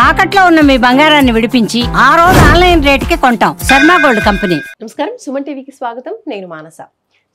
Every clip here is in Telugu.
తాకట్లో ఉన్న మీ బంగారాన్ని విడిపించి ఆ రోజు ఆన్లైన్ రేటుకి కొంటాం. Sharma gold company. నమస్కారం, సుమన్ టీవీకి స్వాగతం. నేను మానస.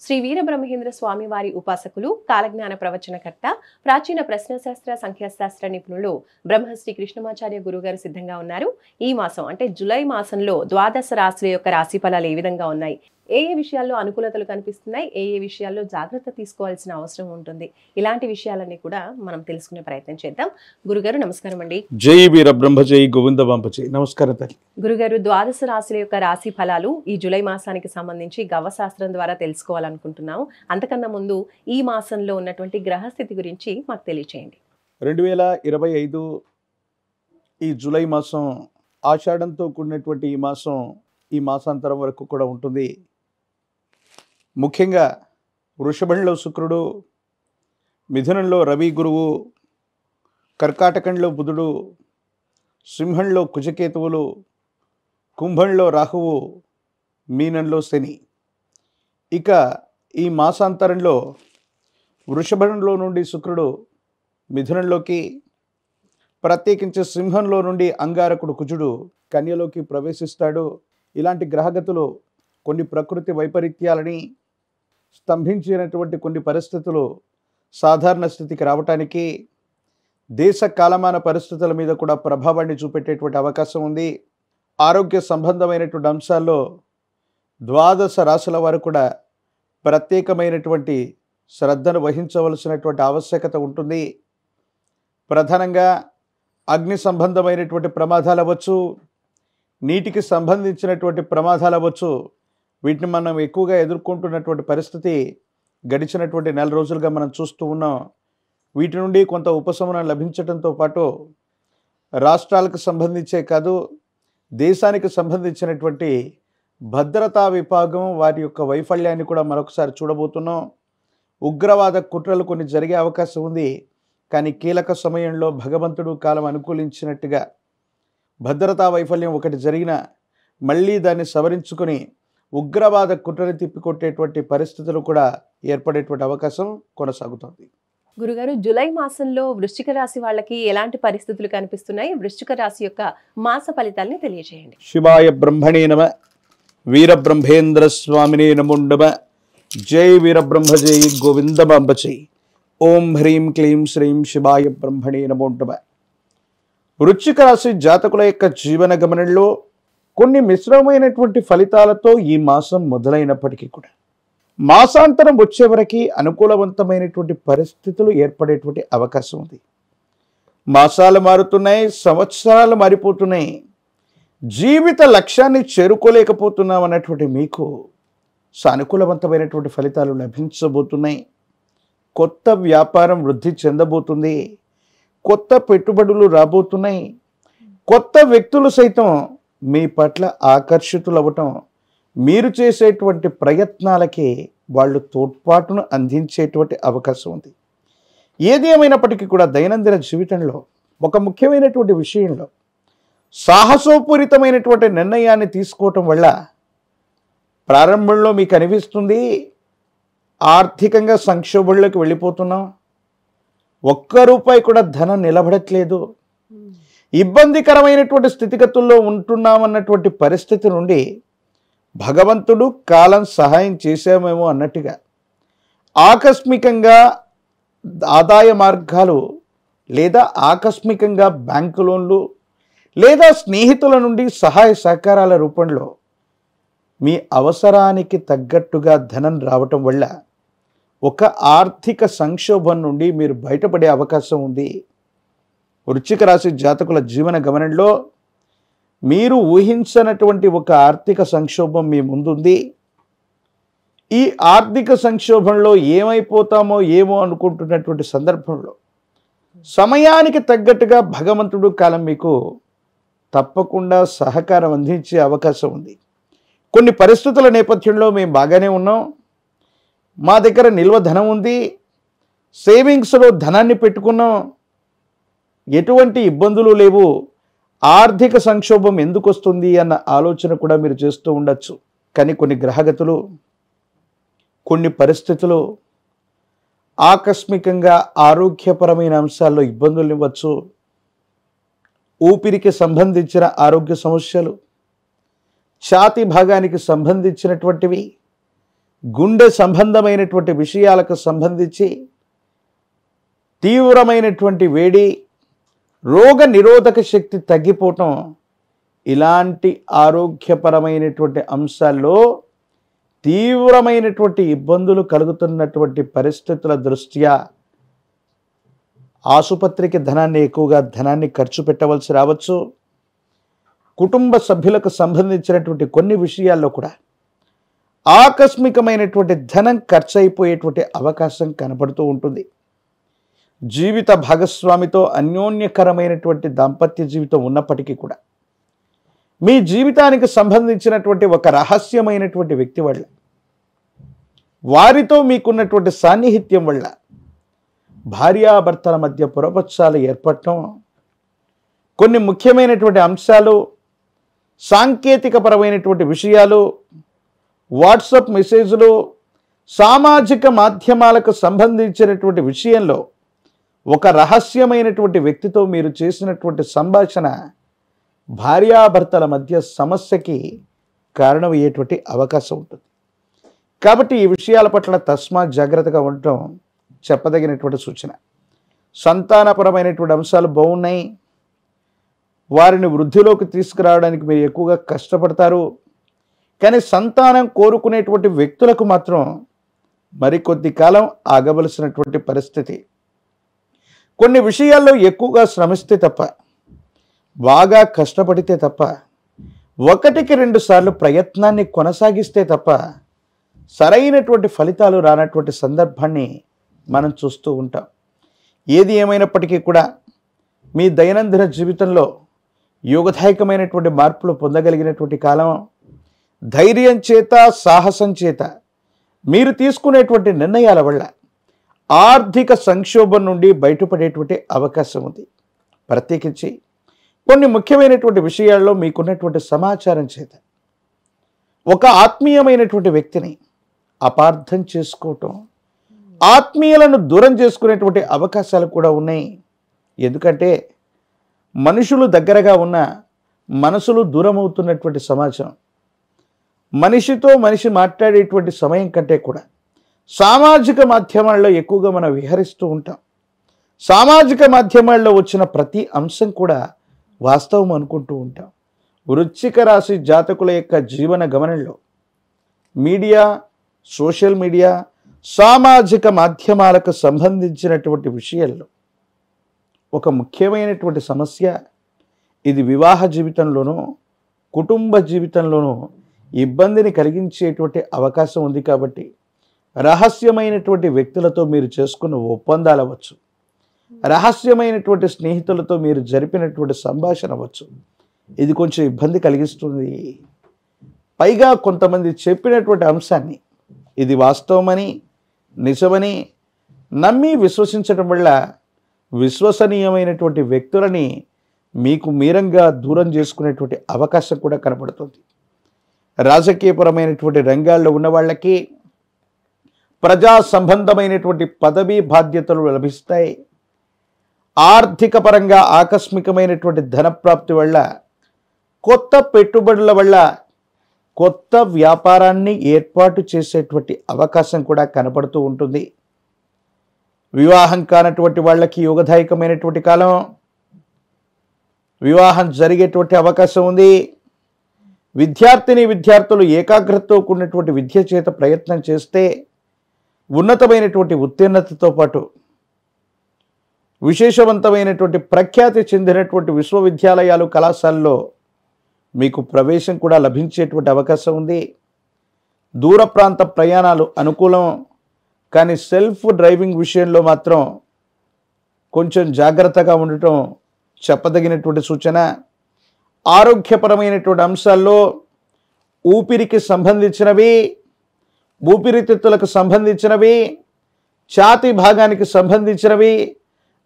శ్రీ వీరబ్రహ్మేంద్ర స్వామి వారి ఉపాసకులు, కాలజ్ఞాన ప్రవచనకర్త, ప్రాచీన ప్రశ్నశాస్త్ర సంఖ్యాశాస్త్ర నిపుణులు బ్రహ్మశ్రీ కృష్ణమాచార్య గురుగారు సిద్ధంగా ఉన్నారు. ఈ మాసం అంటే జూలై మాసంలో ద్వాదశ రాశుల యొక్క రాశి ఫలాలు ఏ విధంగా ఉన్నాయి, ఏ విషయాల్లో అనుకూలతలు కనిపిస్తున్నాయి, ఏ విషయాల్లో జాగ్రత్త తీసుకోవాల్సిన అవసరం ఉంటుంది, ఇలాంటి విషయాలన్నీ కూడా మనం తెలుసుకునే ప్రయత్నం చేద్దాం. గురుగారు నమస్కారం అండి. జై వీరబ్రహ్మ జై గోవింద బాంపజై. నమస్కారం తల్లి. గురుగారు, ద్వాదశ రాశుల యొక్క రాశి ఫలాలు ఈ జూలై మాసానికి సంబంధించి గవ్వశాస్త్రం ద్వారా తెలుసుకోవాలనుకుంటున్నాము. అంతకన్నా ముందు ఈ మాసంలో ఉన్నటువంటి గ్రహస్థితి గురించి మాకు తెలియచేయండి. 2025 ఈ జూలై మాసం ఆషాఢంతో కూడినటువంటి ఈ మాసాంతరం వరకు కూడా ఉంటుంది. ముఖ్యంగా వృషభంలో శుక్రుడు, మిథునంలో రవి గురువు, కర్కాటకంలో బుధుడు, సింహంలో కుజకేతువులు, కుంభంలో రాహువు, మీనంలో శని. ఇక ఈ మాసాంతరంలో వృషభంలో నుండి శుక్రుడు మిథునంలోకి, ప్రత్యేకించి సింహంలో నుండి అంగారకుడు కుజుడు కన్యలోకి ప్రవేశిస్తాడు. ఇలాంటి గ్రహగతులు కొన్ని ప్రకృతి వైపరీత్యాలని, స్తంభించినటువంటి కొన్ని పరిస్థితులు సాధారణ స్థితికి రావటానికి, దేశ కాలమాన పరిస్థితుల మీద కూడా ప్రభావాన్ని చూపెట్టేటువంటి అవకాశం ఉంది. ఆరోగ్య సంబంధమైనటువంటి అంశాల్లో ద్వాదశ రాశుల వారు కూడా ప్రత్యేకమైనటువంటి శ్రద్ధను వహించవలసినటువంటి ఆవశ్యకత ఉంటుంది. ప్రధానంగా అగ్ని సంబంధమైనటువంటి ప్రమాదాలు అవ్వచ్చు, నీటికి సంబంధించినటువంటి ప్రమాదాలు అవ్వచ్చు. వీటిని మనం ఎక్కువగా ఎదుర్కొంటున్నటువంటి పరిస్థితి గడిచినటువంటి నెల రోజులుగా మనం చూస్తూ ఉన్నాం. వీటి నుండి కొంత ఉపశమనం లభించడంతో పాటు రాష్ట్రాలకు సంబంధించే కాదు, దేశానికి సంబంధించినటువంటి భద్రతా విభాగం వారి యొక్క వైఫల్యాన్ని కూడా మరొకసారి చూడబోతున్నాం. ఉగ్రవాద కుట్రలు కొన్ని జరిగే అవకాశం ఉంది. కానీ కీలక సమయంలో భగవంతుడు కాలం అనుకూలించినట్టుగా భద్రతా వైఫల్యం ఒకటి జరిగిన మళ్ళీ దాన్ని సవరించుకొని ఉగ్రవాద కుట్రని తిప్పికొట్టేటువంటి పరిస్థితులు కూడా ఏర్పడేటువంటి అవకాశం కొనసాగుతుంది. గురుగారు, జూలై మాసంలో వృశ్చిక రాశి వాళ్ళకి ఎలాంటి పరిస్థితులు కనిపిస్తున్నాయి? వృశ్చిక రాశి యొక్క మాస ఫలితాలని తెలియజేయండి. శివాయ బ్రహ్మణే నమ, వీరబ్రహ్మేంద్ర స్వామినే నమో నమ. జై వీరబ్రహ్మ జై గోవింద బాంబచై. ఓం హ్రీం క్లీం శ్రీం శివాయ బ్రహ్మణే నమో నమ. వృశ్చిక రాశి జాతకుల యొక్క జీవన గమనంలో కొన్ని మిశ్రమైనటువంటి ఫలితాలతో ఈ మాసం మొదలైనప్పటికీ కూడా మాసాంతరం వచ్చే వరకు అనుకూలవంతమైనటువంటి పరిస్థితులు ఏర్పడేటువంటి అవకాశం ఉంది. మాసాలు మారుతున్నాయి, సంవత్సరాలు మారిపోతున్నాయి, జీవిత లక్ష్యాన్ని చేరుకోలేకపోతున్నాం అన్నటువంటి మీకు సానుకూలవంతమైనటువంటి ఫలితాలు లభించబోతున్నాయి. కొత్త వ్యాపారం వృద్ధి చెందబోతుంది, కొత్త పెట్టుబడులు రాబోతున్నాయి, కొత్త వ్యక్తులు సైతం మీ పట్ల ఆకర్షితులవ్వటం, మీరు చేసేటువంటి ప్రయత్నాలకి వాళ్ళు తోడ్పాటును అందించేటువంటి అవకాశం ఉంది. ఏది ఏమైనప్పటికీ కూడా దైనందిన జీవితంలో ఒక ముఖ్యమైనటువంటి విషయంలో సాహసోపూరితమైనటువంటి నిర్ణయాన్ని తీసుకోవటం వల్ల ప్రారంభంలో మీకు అనిపిస్తుంది ఆర్థికంగా సంక్షోభంలోకి వెళ్ళిపోతున్నాం, ఒక్క రూపాయి కూడా ధనం నిలబడట్లేదు, ఇబ్బందికరమైనటువంటి స్థితిగతుల్లో ఉంటున్నామన్నటువంటి పరిస్థితి నుండి భగవంతుడు కాలం సహాయం చేశామేమో అన్నట్టుగా ఆకస్మికంగా ఆదాయ మార్గాలు, లేదా ఆకస్మికంగా బ్యాంకు లోన్లు, లేదా స్నేహితుల నుండి సహాయ సహకారాల రూపంలో మీ అవసరానికి తగ్గట్టుగా ధనం రావటం వల్ల ఒక ఆర్థిక సంక్షోభం నుండి మీరు బయటపడే అవకాశం ఉంది. వృశ్చిక రాశి జాతకుల జీవన గమనంలో మీరు ఊహించనటువంటి ఒక ఆర్థిక సంక్షోభం మీ ముందుంది. ఈ ఆర్థిక సంక్షోభంలో ఏమైపోతామో ఏమో అనుకుంటున్నటువంటి సందర్భంలో సమయానికి తగ్గట్టుగా భగవంతుడు కాలం మీకు తప్పకుండా సహకారం అందించే అవకాశం ఉంది. కొన్ని పరిస్థితుల నేపథ్యంలో మేము బాగానే ఉన్నాం, మా దగ్గర నిల్వ ధనం ఉంది, సేవింగ్స్లో ధనాన్ని పెట్టుకున్నాం, ఎటువంటి ఇబ్బందులు లేవు, ఆర్థిక సంక్షోభం ఎందుకు వస్తుంది అన్న ఆలోచన కూడా మీరు చేస్తూ ఉండొచ్చు. కానీ కొన్ని గ్రహగతులు, కొన్ని పరిస్థితులు ఆకస్మికంగా ఆరోగ్యపరమైన అంశాల్లో ఇబ్బందులు ఇవ్వచ్చు. ఊపిరికి సంబంధించిన ఆరోగ్య సమస్యలు, ఛాతీ భాగానికి సంబంధించినటువంటివి, గుండె సంబంధమైనటువంటి విషయాలకు సంబంధించి తీవ్రమైనటువంటి వేడి, రోగ నిరోధక శక్తి తగ్గిపోవటం, ఇలాంటి ఆరోగ్యపరమైనటువంటి అంశాల్లో తీవ్రమైనటువంటి ఇబ్బందులు కలుగుతున్నటువంటి పరిస్థితుల దృష్ట్యా ఆసుపత్రికి ధనాన్ని ఖర్చు పెట్టవలసి రావచ్చు. కుటుంబ సభ్యులకు సంబంధించినటువంటి కొన్ని విషయాల్లో కూడా ఆకస్మికమైనటువంటి ధనం ఖర్చు అయిపోయేటువంటి అవకాశం కనబడుతూ ఉంటుంది. జీవిత భాగస్వామితో అన్యోన్యకరమైనటువంటి దాంపత్య జీవితం ఉన్నప్పటికీ కూడా మీ జీవితానికి సంబంధించినటువంటి ఒక రహస్యమైనటువంటి వ్యక్తి వల్ల, వారితో మీకున్నటువంటి సాన్నిహిత్యం వల్ల భార్యాభర్తల మధ్య పొరపచ్చాలు ఏర్పడటం, కొన్ని ముఖ్యమైనటువంటి అంశాలు, సాంకేతికపరమైనటువంటి విషయాలు, వాట్సాప్ మెసేజ్లు, సామాజిక మాధ్యమాలకు సంబంధించినటువంటి విషయంలో ఒక రహస్యమైనటువంటి వ్యక్తితో మీరు చేసినటువంటి సంభాషణ భార్యాభర్తల మధ్య సమస్యకి కారణమయ్యేటువంటి అవకాశం ఉంటుంది. కాబట్టి ఈ విషయాల పట్ల తస్మాత్ జాగ్రత్తగా ఉండటం చెప్పదగినటువంటి సూచన. సంతానపరమైనటువంటి అంశాలు బాగున్నాయి, వారిని వృద్ధిలోకి తీసుకురావడానికి మీరు ఎక్కువగా కష్టపడతారు. కానీ సంతానం కోరుకునేటువంటి వ్యక్తులకు మాత్రం మరికొద్ది కాలం ఆగవలసినటువంటి పరిస్థితి. కొన్ని విషయాల్లో ఎక్కువగా శ్రమిస్తే తప్ప, బాగా కష్టపడితే తప్ప, 1-2 సార్లు ప్రయత్నాన్ని కొనసాగిస్తే తప్ప సరైనటువంటి ఫలితాలు రానటువంటి సందర్భాన్ని మనం చూస్తూ ఉంటాం. ఏది ఏమైనప్పటికీ కూడా మీ దైనందిన జీవితంలో యోగదాయకమైనటువంటి మార్పులు పొందగలిగినటువంటి కాలం. ధైర్యం చేత, సాహసం చేత మీరు తీసుకునేటువంటి నిర్ణయాల వల్ల ఆర్థిక సంక్షోభం నుండి బయటపడేటువంటి అవకాశం ఉంది. ప్రత్యేకించి కొన్ని ముఖ్యమైనటువంటి విషయాల్లో మీకున్నటువంటి సమాచారం చేత ఒక ఆత్మీయమైనటువంటి వ్యక్తిని అపార్థం చేసుకోవటం, ఆత్మీయులను దూరం చేసుకునేటువంటి అవకాశాలు కూడా ఉన్నాయి. ఎందుకంటే మనుషులు దగ్గరగా ఉన్న మనసులు దూరం అవుతున్నటువంటి సమాజం. మనిషితో మనిషి మాట్లాడేటువంటి సమయం కంటే కూడా సామాజిక మాధ్యమాల్లో ఎక్కువగా మనం విహరిస్తూ ఉంటాం. సామాజిక మాధ్యమాల్లో వచ్చిన ప్రతి అంశం కూడా వాస్తవం అనుకుంటూ ఉంటాం. వృశ్చిక రాశి జాతకుల యొక్క జీవన గమనంలో మీడియా, సోషల్ మీడియా, సామాజిక మాధ్యమాలకు సంబంధించినటువంటి విషయాల్లో ఒక ముఖ్యమైనటువంటి సమస్య ఇది వివాహ జీవితంలోనూ కుటుంబ జీవితంలోనూ ఇబ్బందిని కలిగించేటువంటి అవకాశం ఉంది. కాబట్టి రహస్యమైనటువంటి వ్యక్తులతో మీరు చేసుకున్న ఒప్పందాలు అవ్వచ్చు, రహస్యమైనటువంటి స్నేహితులతో మీరు జరిపినటువంటి సంభాషణ అవ్వచ్చు, ఇది కొంచెం ఇబ్బంది కలిగిస్తుంది. పైగా కొంతమంది చెప్పినటువంటి అంశాన్ని ఇది వాస్తవమని, నిజమని నమ్మి విశ్వసించడం వల్ల విశ్వసనీయమైనటువంటి వ్యక్తులని మీకు మీరంగా దూరం చేసుకునేటువంటి అవకాశం కూడా కనబడుతుంది. రాజకీయపరమైనటువంటి రంగాల్లో ఉన్న వాళ్ళకి ప్రజా సంబంధమైనటువంటి పదవీ బాధ్యతలు లభిస్తాయి. ఆర్థిక పరంగా ఆకస్మికమైనటువంటి ధనప్రాప్తి వల్ల, కొత్త పెట్టుబడుల వల్ల కొత్త వ్యాపారాన్ని ఏర్పాటు చేసేటువంటి అవకాశం కూడా కనపడుతూ ఉంటుంది. వివాహం కానటువంటి వాళ్ళకి యోగదాయకమైనటువంటి కాలం, వివాహం జరిగేటువంటి అవకాశం ఉంది. విద్యార్థులు ఏకాగ్రతతో కూడినటువంటి విద్య చేత ప్రయత్నం చేస్తే ఉన్నతమైనటువంటి ఉత్తీర్ణతతో పాటు విశేషవంతమైనటువంటి ప్రఖ్యాతి చెందినటువంటి విశ్వవిద్యాలయాలు, కళాశాలలో మీకు ప్రవేశం కూడా లభించేటువంటి అవకాశం ఉంది. దూర ప్రాంత ప్రయాణాలు అనుకూలం, కానీ సెల్ఫ్ డ్రైవింగ్ విషయంలో మాత్రం కొంచెం జాగ్రత్తగా ఉండటం చెప్పదగినటువంటి సూచన. ఆరోగ్యపరమైనటువంటి అంశాల్లో ఊపిరికి సంబంధించినవి, ఊపిరితిత్తులకు సంబంధించినవి, ఛాతీ భాగానికి సంబంధించినవి,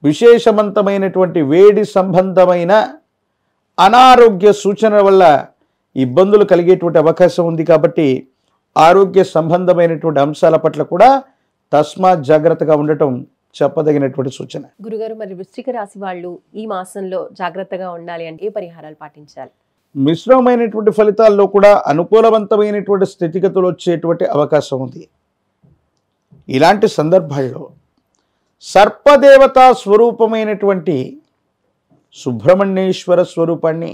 విశేషవంతమైనటువంటి వేడి సంబంధమైన అనారోగ్య సూచనల వల్ల ఇబ్బందులు కలిగేటువంటి అవకాశం ఉంది. కాబట్టి ఆరోగ్య సంబంధమైనటువంటి అంశాల పట్ల కూడా తస్మాత్ జాగ్రత్తగా ఉండటం చెప్పదగినటువంటి సూచన. గురుగారు, మరి వృశ్చిక రాశి వాళ్ళు ఈ మాసంలో జాగ్రత్తగా ఉండాలి అంటే ఏ పరిహారాలు పాటించాలి? మిశ్రమమైనటువంటి ఫలితాల్లో కూడా అనుకూలవంతమైనటువంటి స్థితిగతులు వచ్చేటువంటి అవకాశం ఉంది. ఇలాంటి సందర్భాల్లో సర్పదేవతా స్వరూపమైనటువంటి సుబ్రహ్మణ్యేశ్వర స్వరూపాన్ని,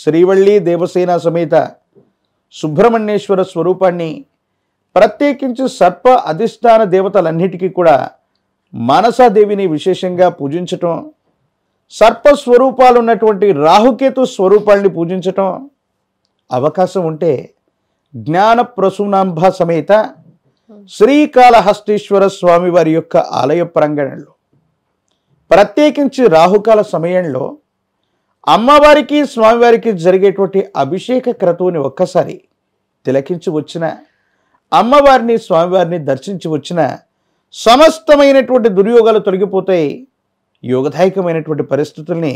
శ్రీవల్లి దేవసేన సమేత సుబ్రహ్మణ్యేశ్వర స్వరూపాన్ని, ప్రత్యేకించి సర్ప అధిష్టాన దేవతలన్నిటికీ కూడా మానసాదేవిని విశేషంగా పూజించటం, సర్పస్వరూపాలు ఉన్నటువంటి రాహుకేతు స్వరూపాల్ని పూజించటం, అవకాశం ఉంటే జ్ఞాన ప్రసూనాంబ సమేత శ్రీకాళహస్తీశ్వర స్వామి వారి యొక్క ఆలయ ప్రాంగణంలో, ప్రత్యేకించి రాహుకాల సమయంలో అమ్మవారికి స్వామివారికి జరిగేటువంటి అభిషేక క్రతువుని ఒక్కసారి తిలకించి వచ్చిన, అమ్మవారిని స్వామివారిని దర్శించి వచ్చిన సమస్తమైనటువంటి దుర్యోగాలు తొలగిపోతాయి. యోగదాయకమైనటువంటి పరిస్థితుల్ని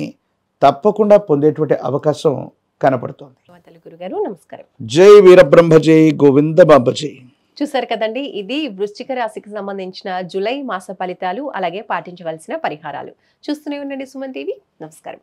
తప్పకుండా పొందేటువంటి అవకాశం కనపడుతోంది. గురుగారు నమస్కారం. జై వీరబ్రహ్మ జై గోవింద బాబ జై. చూసారు కదండి, ఇది వృశ్చిక రాశికి సంబంధించిన జూలై మాస ఫలితాలు, అలాగే పాటించవలసిన పరిహారాలు. చూస్తూనే ఉండండి సుమన్ టీవీ. నమస్కారం.